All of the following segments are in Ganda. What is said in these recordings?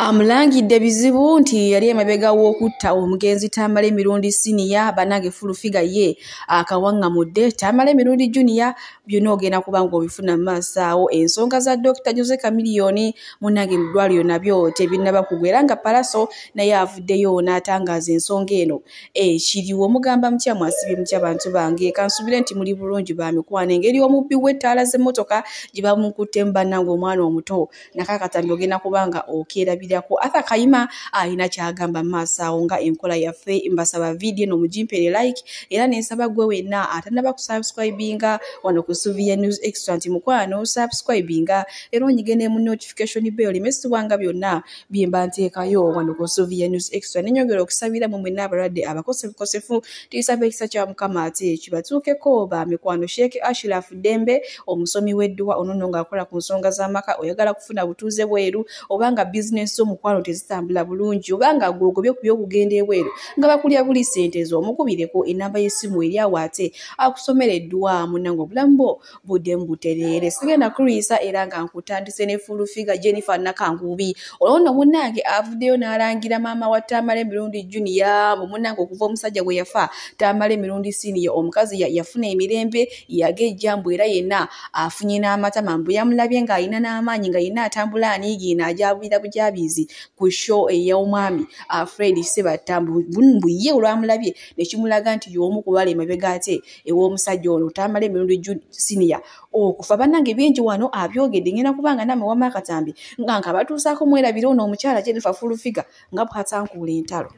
Amulangidde bizibu nti yali emabega w'okutta omugenzi Tamale emirundi siniya banange full figure ye akawaŋŋamudde Tamale emirundi junior byonna ogenda kuba ng'obifuna mu maaso awo. Ensonga za Dr. Jose Chameleone munnange mu ddwaliro nabyo tebinnaba kugwa era nga Palaso naye avuddeyo n'atangaaza ensonga eno. Kiriwo mugamba mutya mwasibye mutya bantu bange kansubire nti muli bulungi bamikwana engeri omubbi w'ettaala z'emmotoka gye bamukuttemu bannange omwana omuto nakakatambi ogenda kubanga okeerabirako. Arthur Kayima alina kyagamba maaso awo nga enkola yaffe mbasaba video no mugimpere like era nensaba gwe wenna atannaba kusubscribinga wano ku Suvia News Extra nti mukwano subscribinga era onyigene mu notification bell limesibwanga byonna byemba nteekayo wano ku Suvia News Extra nenyongera okusabira mu mwenna abalwadde abakosefu tuyisaba ekisa kya Mukama ate kibatuukeko ba mikwano Sheikh Ashraf Dembe omusomi w'edduwa onono ng'akola ku nsonga z'amaka oyagala kufuna butuuze bweru obanga business omukwano tezitambula bulungi obanga gwogobye ku by'okugenda ebweru nga bakulya buli ssente z'omukubireko enamba y'essimu eri awo ate akusomera edduwa munnange obulamu bwo buddemu butereere. Sigenda kulwisa era nga nkutandise ne full figure Jennifer Nakangubi olwono munnange avuddeyo n'alangira maama wa Tamale emirundi junior mu munnange okuva omusajja gwe yafa Tamale emirundi senior omukazi yafuna emirembe yagejja mbu era yenna afunye n'amatama mbu yamulabye ng'alina n'amaanyi nga yenna atambula aniigiina ajabulira bujabizi ku show ey'omwami Fred Sebatta mbu ye olwamulabye ne kimulaga nti y'omu ku bali emabega ate ew'omusajja ono Tamale emirundi senior okufa bannange bingi wano abyogedde ngenda kubanga namwe wama akatambi nga nkabatuusaako mwerabire ono omukyala Jennifer full figure nga bwatankuula entalo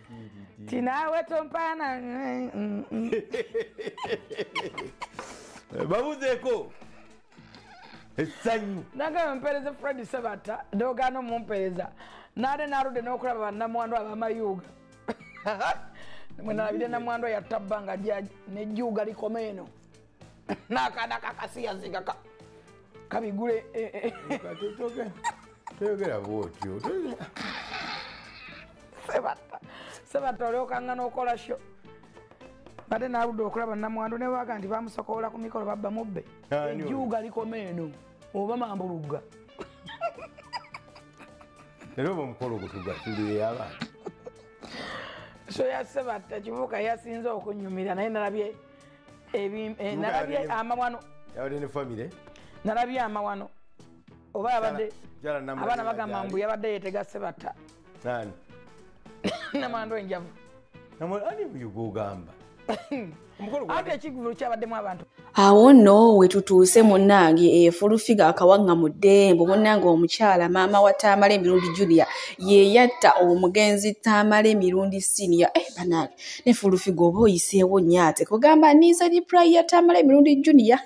tinawe tompana babuzeeko essanyu nagamba mpereze Fred Sebatta ndogano mumpereza nade narude n'okulaba bannamwandu abamayuga mwe nalabire namwandu yattabbanga nejjuuga likoma eno n'akaana kakasiyaziga kabigule toyogera bwotyo Sebatta olyokaŋŋa n'okola sho ate naaludde okulaba namwandu ne waaga nti bamusokoola ku mikolo babba mubbe ejjuuga likoma eno oba mambulugga era oba omukolo ogutugasuulire abantu so ya Sebatta kivuka yasinze okunyumira naye nalabye amawano yabadde ne famire nalabye amawano oba yabadde abaana bagamba mbu yabadde yeetega Sebatta nani namwandu enjavu ani buyugogamba ate ekigulu kyabaddemu abantu awo nno wetutuuse munnange full figure akawaŋŋamudde mbu munnange omukyala maama wa Tamale emirundi junior ye yatta omugenzi Tamale emirundi senior bannange ne full figure oba oyiseewo nnyo ate kugamba niisa diprai ya Tamale emirundi junior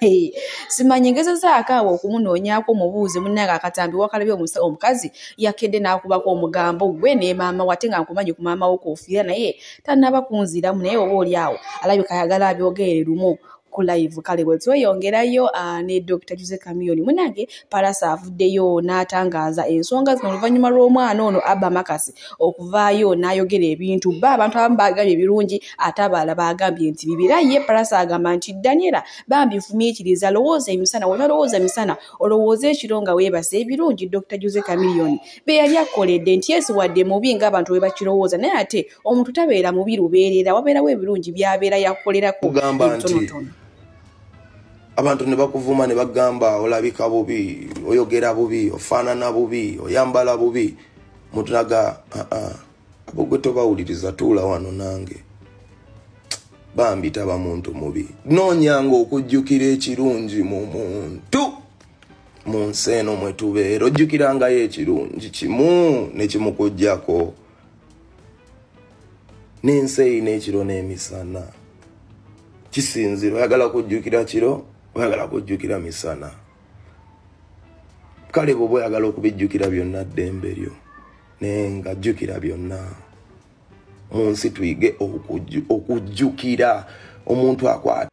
simanyi ngezezaako awo okumunoonyaako omubuuzi munnange akatambi wakalabye omukazi yakedde n'akubako omugambo gwe ne maama wate nga nkumanyi ku maama wo koofiira naye tannaba kunziramu naye oba oli awo alabika ayagala abyogerere lumu ku live kale bwe tweyongerayo ne Dr. Jose Chameleone munnange Palaso avuddeyo n'atangaaza ensonga zino oluvannyuma lw'omwana ono Abba Makasi okuvaayo n'ayogera ebintu abantu abamu baagambye ebirungi ate abalala baagambye nti bibira ye Palaso agamba nti Daniela bambi fumiikiriza lowooza emisana wonna lowooza misana olowooza ekiro nga weebase ebirungi Dr. Jose Chameleone be yali akoledde nti yesu wadde mubi ng'abantu bwe bakirowooza naye ate omuntu tabeera mubi lubeerera wabeerawo ebirungi byabeera yakolerako ebitonotono abantu ne bakuvuma ne bagamba olabika bubi oyogera bubi ofaanana bubi oyambala bubi mutulaga abo gwe tobawuliriza tuula wano nange bambi taba muntu mubi noonyanga okujjukira ekirungi mu muntu mu nsi eno mwe tubeera ojjukirangayo ekirungi kimu ne kimukujjako n'ensi eyina ekiro n'emisana kisinzira oyagala kujjukira kiro oyagala kujjukira misana kale bwe oyagala okubijjukira byonna ddembe lyo naye nga jjukira byonna mu nsi tuyige okujjukira omuntu akwata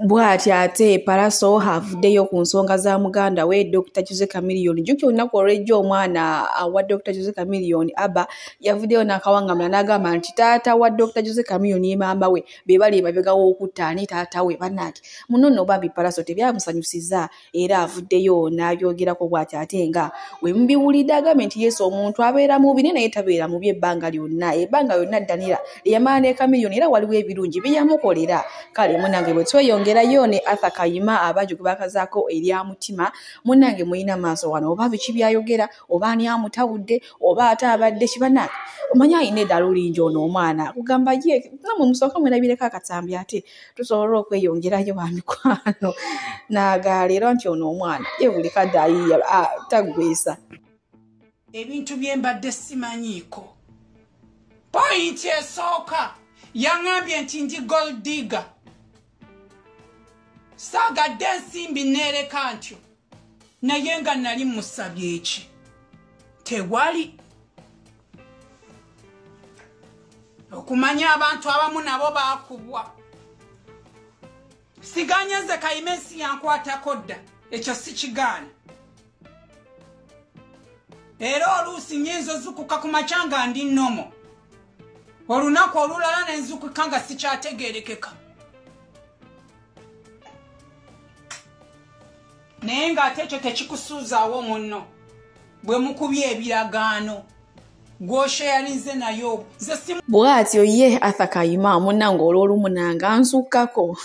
Bw'ati ate Palaso havuddeyo ku nsonga za muganda we Dr. Jose Chameleone. Jjukira olunaku olw'ejjo omwana wa Dr. Jose Chameleone Abba yavuddeyo n'akawangamula n'agamba nti taata wa Dr. Jose Chameleone ne maama we be bali emabega w'okutta ani taata we bannange. Muno nno bambi Palaso tebyamusanyusiza era avuddeyo n'abyogerako bw'ati ate nga we mubiwulidde agambye nti Yesu omuntu abeera mubi naye tabeera mubi ebbanga lyonna Daniela lyamala ne Chameleone era waliwo ebirungi bye yamukolera. Kale munnange bwe tweyongerayo ne Arthur Kayima abangi gwe bakazaako erya mutima munnange muyina maaso wano oba biki byayogera oba ani amutawudde oba ate abadde kibannange omanyi ayina eddala olingi ono omwana kugamba ye namwe musooka mwerabireko akatambi ate tusobole okweyongerayo bamikwano n'agaleero nti ono omwana ye buli kadde ayiya tagwesa ebintu bye mbadde simanyiiko. Pointi esooka yaŋambye nti ndi gold digger. Saagadde ensimbi neereka ntyo naye nga nali musabye eki tewali. Okumanya abantu abamu nabo baakubwa. Siganyeze Kayima ensi yankwatako dda ekyo si kigaana. Era oluusi nyinza ozukuka ku makya nga ndi nnomo. Olunaku olulala ne nzukuka nga sikyategeerekeka. Naye ng'ate ekyo tekikusuuzaawo munno bwe mukubye ebiragaano gw'osheyalinze nayo. Bw'atyo ye Arthur Kayima munnange olw'olumu nange ansukkako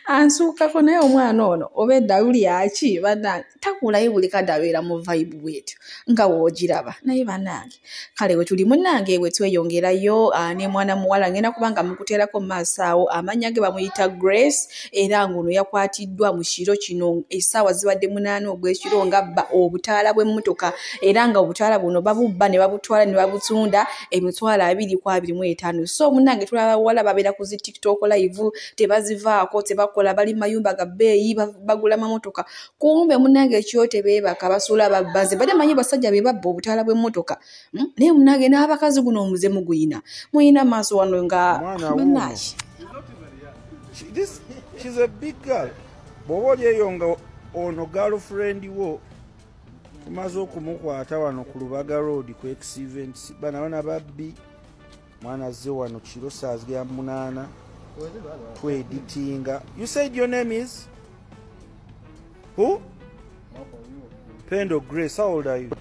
ansukkako naye omwana ono obedda luli aki bannange takulayo buli kadde abeera mu vibe bwetyo nga woogiraba naye bannange kale we tuli munnange bwe tweyongerayo ne mwana muwala ngenda kubanga mukuteerako mu maaso awo amannya ge bamuyita Grace era ng'ono yakwatiddwa mu kiro kino essaawa zibadde 8 ogw'ekiro ng'abba obutaala bw'emmotoka era nga obutaala buno babubba ne babutwala ne babutunda emitwalo 225. So munnange tulaba bawala babeera ku zi TikTok live tebazivaako tebakola bali mayumba ga bbeeyi bagula mamotoka kumbe munnange ekyote beebaka basuula babbaze bade manyi basajja be babba obutaala bw'emmotoka naye munnange n'abakazi guno omuze muguyina muyina maaso wano nga bannange. She's a big girl. Bw'oba olyeyo nga ono girlfriend wo tumaze okumukwata wano ku Lubaga Road ku X-Events bana babbi mwana azze wano kiro saa zigya 8 editinga. You said your name is? Who? Pendo Grace. How old are you?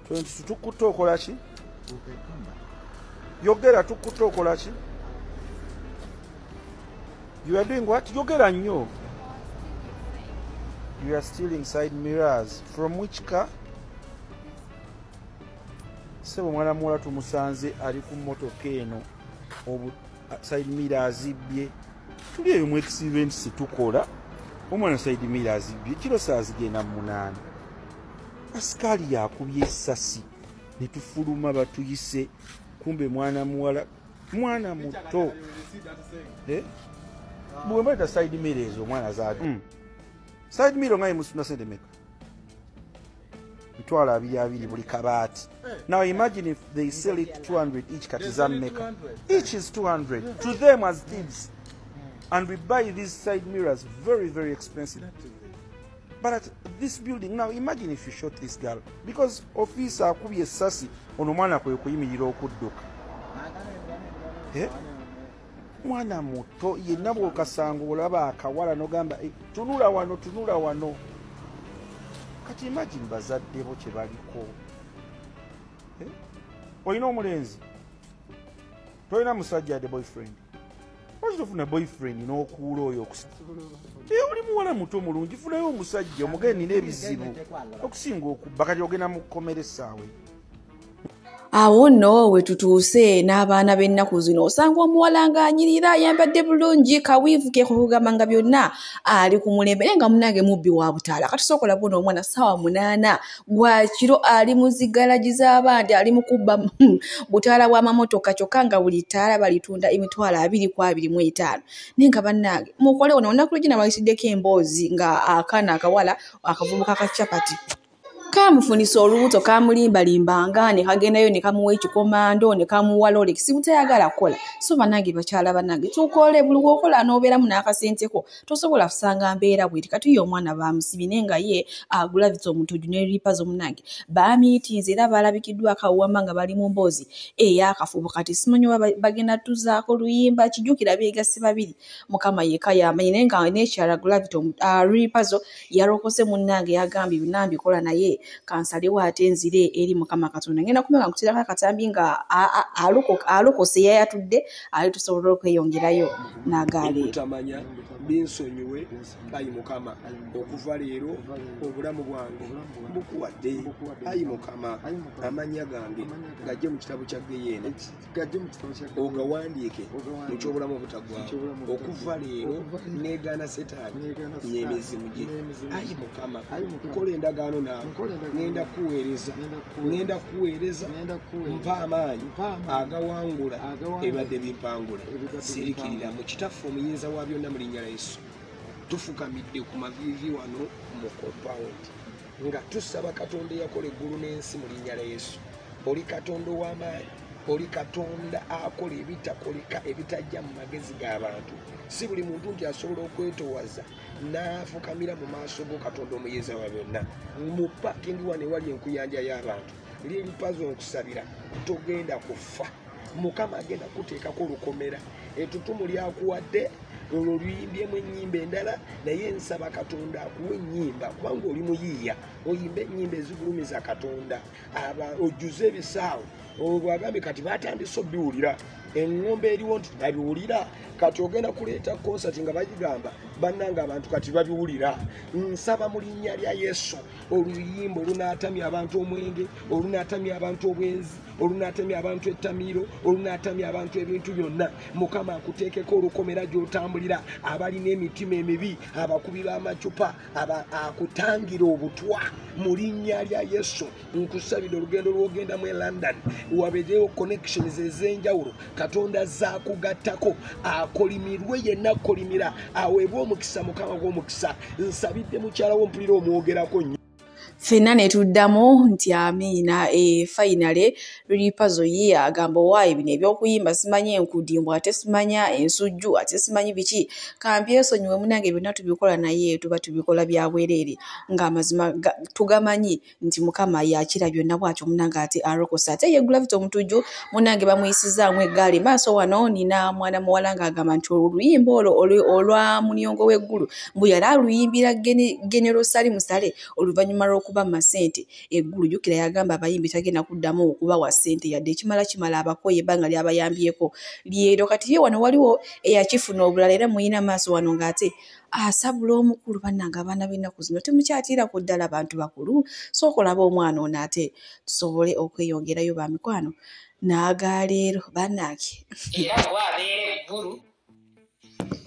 22. Tukutte okola ki? Yogera tukutte okola ki? You are doing what? Yogera nnyo. You are stealing side mirrors. From which car? Sebo mwana muwala tumusanze ali ku mmotoka eno side mirrors zibbye. Tuli eyo mu X-Events tukola omwana side mirrors zibbye kiro saa zigenda 8. Asikali yakubye essasi ne tufuluma batuyise kumbe mwana muwala mwana muto bwe mbeta side mirrors omwana zaadi side mirror ngai musuna sente meka mitwalo 2 buli kabaati. Now imagine if they sell it 200 each katizam maker. Each is 200 to them as kids. And we buy these side mirrors very, very expensive. But at this building, now imagine if you shot this girl. Because officer akubi esasi onomwana kwe kuyimirira okudduka. Mwana muto yenna bw'okasanga olaba akawala n'ogamba tunula wano. Kati imagine bazadde bo kye baliko. Olina omulenzi tolina musajja ade boyfriend lwaki tofuna boyfriend n'okuula oyo oli muwala muto mulungi funayo omusajja omugeni n'ebizibu okusinga okubba kati ogenda mu kkomera essaawe. Awo nno we tutuuse n'abaana b'ennaku zino osanga omuwala ng'anyirira ayambadde bulungi kawiivu ke kugamba nga byonna ali ku mulembe naye nga munnange mubbi wa butaala. Kati sookola bona omwana ssaawa 8 gwa kiro ali mu zigalagi z'abandi ali mu kubba butaala bw'amamotoka kyokka nga buli ttaala balitunda emitwalo 225. Naye nga bannange mukolewo olunaku lugina bayisiddeko emboozi nga akaana akawala akavubuka ka capati kamufunisa olubuto kamulimbalimbanga ne kagendayo ne kamuwa ekikomando ne kamuwa Rolex butayagala kukola so banange bakyala banange tukole buli wokola n'obeeramu n'akasenteko tosobola kusanga mbeera bweti kati ye omwana bamusibine nga ye agula vito omutuju ne ripazo munange bamiitinze era balabikiddwa akawama nga bali mu mboozi ey'akafubo kati simanyi bagenda tuzaako luyimba kijjukira beegasi babiri mukama yeka yamanyi naye nga nekyala gravito ripazo yarokose munnange yagambye binambikola naye kansalewo ate nzire eri mukama katonda ngenda kumeka nkutirako akatambi nga alokose yayatudde ali tusobola okweyongerayo n'agaaleero tamanya binsonyiwe ayi mukama okuva leero obulamu bwange mbukuwadde ayi mukama amanya gange gajje mu kitabo kya Geyeena ogawandiike mu kyobulamu obutaggwaawo okuva leero negaana setaani n'emizimu gye ayi mukama nkola endagaano naawe ngenda kuweereza mpa amaanyi agawangula ebadde bimpangula sirikirira mu kitaffe omuyinza wa byonna mu linnya la Yesu tufukamidde ku maviivi wano mu compound nga tusaba Katonda eyakola eggulu n'ensi mu linnya la Yesu oli Katonda ow'amaanyi oli Katonda akola ebitakoleka ebitajja mu magezi g'abantu si buli muntu nti asobola okwetoowaza n'afukamira mu maaso go Katonda omuyinza wa byonna mu pakingi wano ewali enkuyanja y'abantu lyeripazo nkusabira togenda kufa mukama agenda kuteekako olukomera ettutumu lyakuwadde olwo luyimbyemu ennyimba endala naye nsaba Katonda akuwa ennyimba kubanga oli muyiiya oyimba ennyimba ezigulumiza Katonda ojjuze ebisaawe olwagambye kati batandise obiwulira eŋŋombe eriwo nti nabiwulira kati ogenda kuleeta konsati nga bagigamba bannanga abantu kati babiwulira nsaba mu linnya lya Yesu oluyimba olunaatamya abantu omwenge olunaatamya abantu obwenzi olunaatamya abantu ettamiiro olunaatamya abantu ebintu byonna mukama akuteekeko olukomera gy'otambulira abalina emitima emibi abakubi b'amacupa akutangira obutwa mu linnya lya Yesu nkusabira olugendo lw'ogendamu e London wabeerewo connections ez'enjawulo Katonda zaakugattako akolimirwe yenna akolimira aweebwe omukisa mukama gw'omukisa nsabidde mukyala w'ompulira omwogerako nnyo ffenna ne tuddamu nti amiina finale ripazo ye agamba waayi bino ebyokuyimba simanyi enkudimbwa ate simanya ensujju ate simanyi biki kambyesonyiwe munange byonna tubikola naye tuba tubikola bya bwereere ng'amazima tugamanyi nti mukama yakira byonna bwatyo munange ate arokosa ate ye gravity omutujju munange bamuyisizaamu eggaali maaso wano nina mwana muwala ng'agamba nti oluyimba olwa muniongo w'eggulu mbu yali aluyimbira General Sali Musale oluvannyuma lw'okuba masente eggulu jukira yagamba abayimbi tagenda kuddamu okubawa ssente yadde kimala abakoye ebbanga lyabayambyeko lyero kati ye wano waliwo eyakifuna obulala era muyina maaso wano ng'ate asabula omukulu bannanga abaana b'ennaku zino temukyatiira ku ddala abantu bakulu sookolaba omwana ono ate tusobole okweyongerayo ba mikwano n'agaleero bannange era gwabeera eggulu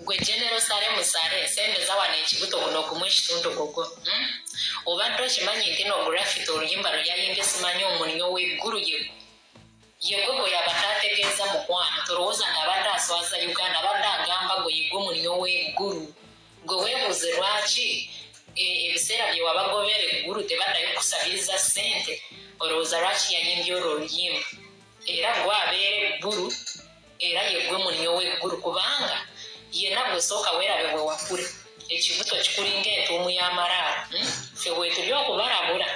gwe General Sale Musale sembeza wano ekibuto kuno okumu ekitundu gogo obadde okimanyi nti no graffiti oluyimba lweyayimbye simanyi omunyo w'eggulu yegogo yabataategeeza mukwano tolowooza ng'abadde aswaza Uganda abadde agamba gwe yigwe omunyo w'eggulu gwe weebuuze lwaki ebiseera bye wabagobera eggulu tebaddayo kusabiriza ssente olowooza lwaki yayimbye olwo oluyimba era gwabeera eggulu era yegwe munyo w'eggulu kubanga yenna gwe sooka weerabe bwe wakule ekibuto kikulinga entuumu y'amalaala ffe bwetuli okubalabula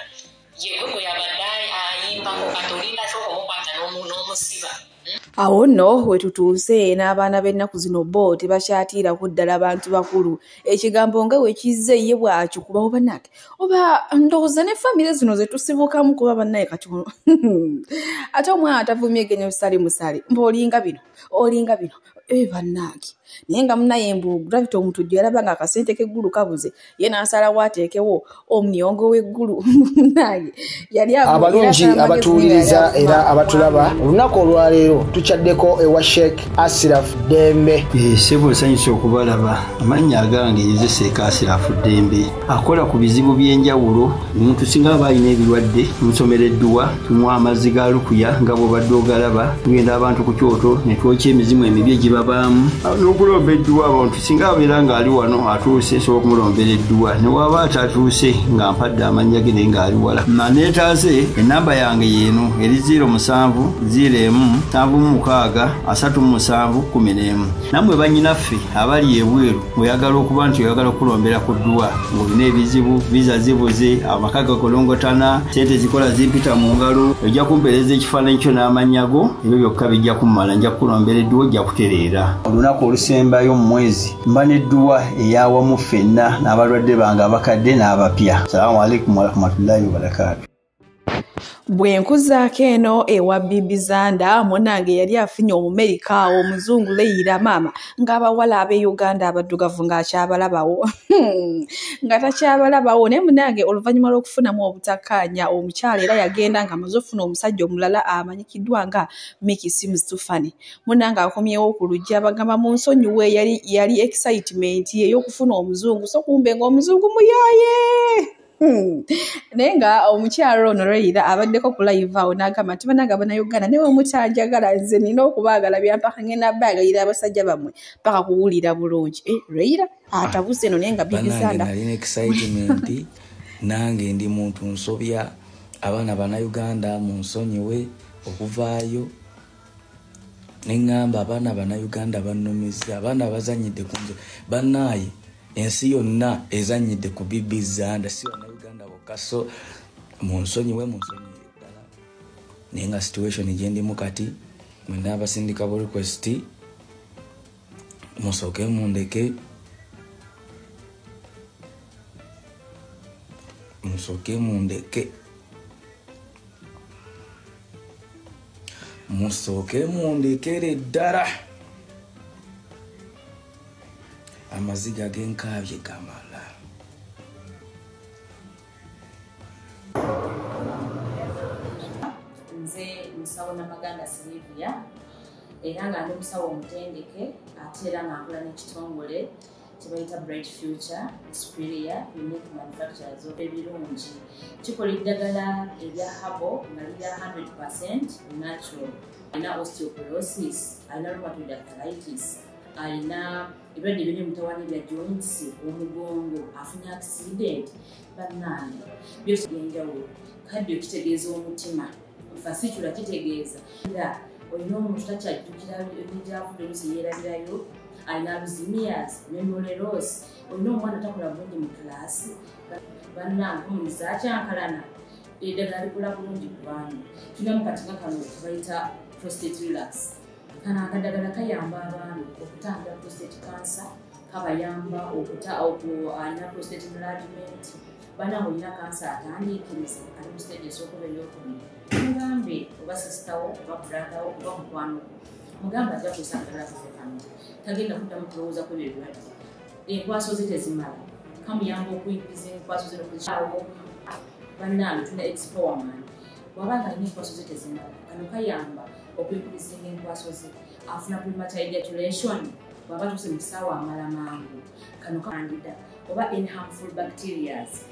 yegwe gwe yabadde ayimbako katolinda kyokumukwata n'omusiba awo nno wetutuuse n'abaana b'ennaku zino bo tebakyatiira ku ddala abantu bakulu ekigambo nga wekizze ye bwakyo kuba obannake oba ndowooza ne famire zino zetusibukamu kuba bannaye katono ate omwana atavumye General Sale Musale mba olinga bino bannake naye nga munaye mbu gravity omutujju yalaba nga akasente k'eggulu kabuze ye n'asalawo ateekewo omuyongo w'eggulu naye yali abalungi abatuwuliriza era abatulaba olunaku olwaleero tukyaddeko ewa Sheikh Ashraf Dembe sebo nsanyusa okubalaba amannya agange yeze Sheikh Ashraf Dembe akola ku bizibu by'enjawulo omuntu singa aba alina ebirwadde musomereddwa tunywa amazzi ga lukuya nga bw'obadde ogalaba tugenda abantu ku kyoto ne twokya emizimu emibi egiba babaamu n'okulomba edduwa abantu singa abeera ng'ali wano atuuse nsobola okumulombera edduwa ne waba atatuuse nga mpadde amannya ge naye ng'ali wala naneetaaze ennamba yange yeeno eri 0707363711 nammwe bannyinaffe abali ebweru oyagala okuba nti oyagala okulombera ku dduwa ng'olina ebizibu viza zibuze amaka gakolongotana sente zikola zimpita mu ngalo ojja kumpeereza ekifaananyi kyo n'amannya go ebyo byokka bijja kummala nja kukulombera edduwa ojja kutereera olunaku olusembayo mu mwezi mba n'edduwa eyawamu ffenna n'abalwadde bange abakadde n'abapya. Salaamu alaikum warahmatullahi wabarakatuh. Bwenkuzaako eno ewa Bibi Zanda munange yali afunye Omumerika omuzungu Leila maama ng'abawala ab'e Uganda abaddugavu ng'akyabalabawo nga takyabalabawo naye munange oluvannyuma lw'okufunamu obutakkaanya omukyala era yagenda ng'amaze okufuna omusajja omulala amanyikiddwa nga Mickey Sims Tufani munange akomyewo ku lujja bagamba mu nsonyiwe yali excitement ey'okufuna omuzungu so kumbe ng'omuzungu muyaaye. Naye nga omukyala ono Leila abaddeko ku live awo n'agamba nti bannange Abannayuganda naye mutanjagala nze nina okubaagala byampaka ngenda baagalira abasajja bammwe paka kuwulira bulungi. Leila atabuse eno naye nga Bibi Zanda nalina excitement nange ndi muntu nsobya abaana Bannayuganda mu nsonyiwe okuvaayo neŋŋamba abaana Bannayuganda bannumiza abaana abazannyidde ku nze bannaaye ensi yonna ezannyidde ku Bibi Zanda si Bannayuganda bokka so mu nsonyiwe ddala naye nga situation gye ndimu kati mwena abasindika bo request musooke mundeke musooke mundekere ddala amaziga g'enkaabye gamala. Nze musawo Namaganda Sylvia era nga ndi musawo omutendeke ate era nga nkola n'ekitongole kye bayita Bright Future Superior Unique Manufacturers ebirungi kikola eddagala erya habo nga lirya 100% natural. Alina osteoporosis, alina rheumatoid arthritis, alina ebirwadde biri mutawaana bya joints, omugongo, afunye accident, bannange byose byenjawulo. Kaddio kitegeeza omutima, fasitula kitegeeza era olina omuntu takyajjukira ebyavudde oluusi yeerabirayo, alina alzheimer's, memory loss, olina omwana takola bulungi mu kilaasi, bannange omuntu akyankalana eddagala likola bulungi ku baana. Tulinamu katinga kano kebayita prostate relax. Kano akadagala kayamba abaana okutangira prostate cancer, kabayamba alina prostate enlargement, bannange olina kansa atandiikiriza ali mu stage esookuba ey'okubiri. Mugambe oba sisitawo oba bradawo oba mukwano mugambe ajja kusangala kafe kano tagenda kuddamu kulowooza ku ebyo ebirwadde. Enkwaso ze tezimala kamuyamba okuyingiza enkwaso ze nokukyawo. Bannange tulina expowerman bw'abanga alina enkwaso ze tezimala kano kayamba okwikurizinga enkwaso ze afuna premature bw'aba tuuse mu kisaawa amala mangu kano kandida oba any harmful bacterias